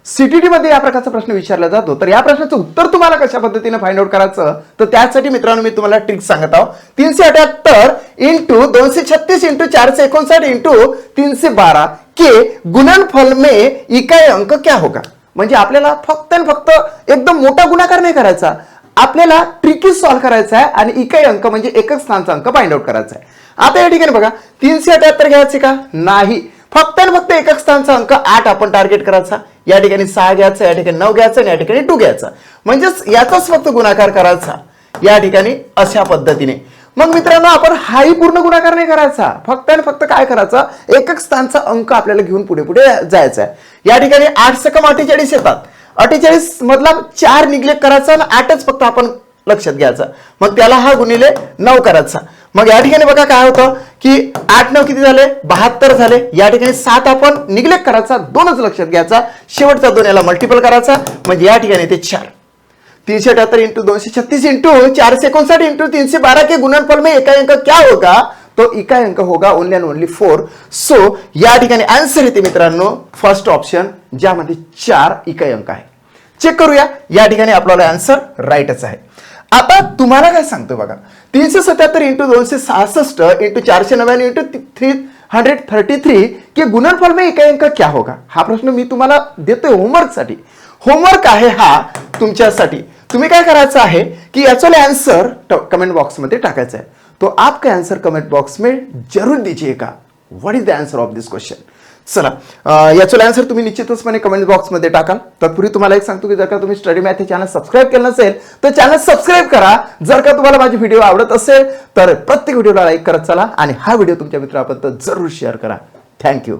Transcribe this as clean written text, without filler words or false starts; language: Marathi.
सीटीटी मध्ये या प्रकारचा प्रश्न विचारला जातो, तर या प्रश्नाचं उत्तर तुम्हाला कशा पद्धतीने फाइंड आउट करायचं, तर त्यासाठी मित्रांनो मी तुम्हाला ट्रिक सांगत आहो. 378 इंटू 236 इंटू 459 इंटू 312 के गुणनफल में इकाई अंक क्या होगा. म्हणजे आपल्याला फक्त आणि फक्त एकदम मोठा गुणाकार नाही करायचा, आपल्याला ट्रिकी सॉल्व्ह करायचा आहे आणि इकाई अंक म्हणजे एकक स्थानचा अंक फाइंड आउट करायचा आहे. आता या ठिकाणी बघा 378 घ्यायचे का नाही, फक्त आणि फक्त एकक स्थानचा अंक 8 आपण टार्गेट करायचा. या ठिकाणी 6 घ्यायचा, या ठिकाणी 9 घ्यायचा आणि या ठिकाणी 2 घ्यायचा, म्हणजेच याचाच फक्त गुणाकार करायचा या ठिकाणी अशा पद्धतीने. मग मित्रांनो आपण हाही पूर्ण गुणाकार नाही करायचा, फक्त आणि फक्त काय करायचं, एकक स्थानचा अंक आपल्याला घेऊन पुढे पुढे जायचा आहे. या ठिकाणी 8 सकम 48 येतात, 48 मधला 4 निग्लेक्ट करायचा आणि 8च फक्त आपण लक्षात घ्यायचा, मग त्याला हा गुणिले 9 करायचा. मग या ठिकाणी बघा काय होतं की 8 9 किती झाले, 72 झाले. या ठिकाणी 7 आपण निग्लेक्ट करायचा, 2च लक्षात घ्यायचा, शेवटचा 2 याला मल्टिपल करायचा, म्हणजे या ठिकाणी ते 4. 378 इंटू 236 इंटू 459 इंटू 312 के गुणनफल में इकाई अंक क्या होगा, तो इकाई अंक होगा ओनली अँड ओनली 4. सो या ठिकाणी आन्सर येते मित्रांनो फर्स्ट ऑप्शन, ज्यामध्ये 4 इकाई अंक आहे. चेक करूया, या ठिकाणी आपल्याला आन्सर राईटच आहे. आता तुम्हाला काय सांगतो बघा, 377 इंटू 266 इंटू 499 इंटू 333 के गुणनफल में इकाई अंक क्या होगा. हा प्रश्न मी तुम्हाला देतोय होमवर्क साठी. होमवर्क आहे हा तुमच्यासाठी. तुम्ही काय करायचं आहे की याचा आंसर कमेंट बॉक्स मध्ये टाकायचा है. तो आपका आंसर कमेंट बॉक्स में जरूर दीजिएगा. What is the answer of this question. चला याचा आन्सर तुम्ही निश्चितचपणे कमेंट बॉक्स मध्ये टाका. तत्पूर्वी तुम्हाला एक सांगतो की जर का तुम्ही स्टडी मॅथ हे चॅनल सबस्क्राईब केलं नसेल तर चॅनल सबस्क्राईब करा. जर का तुम्हाला माझी व्हिडिओ आवडत असेल तर प्रत्येक व्हिडिओला लाईक करत चला आणि हा व्हिडिओ तुमच्या मित्रांपर्यंत जरूर शेअर करा. थँक्यू.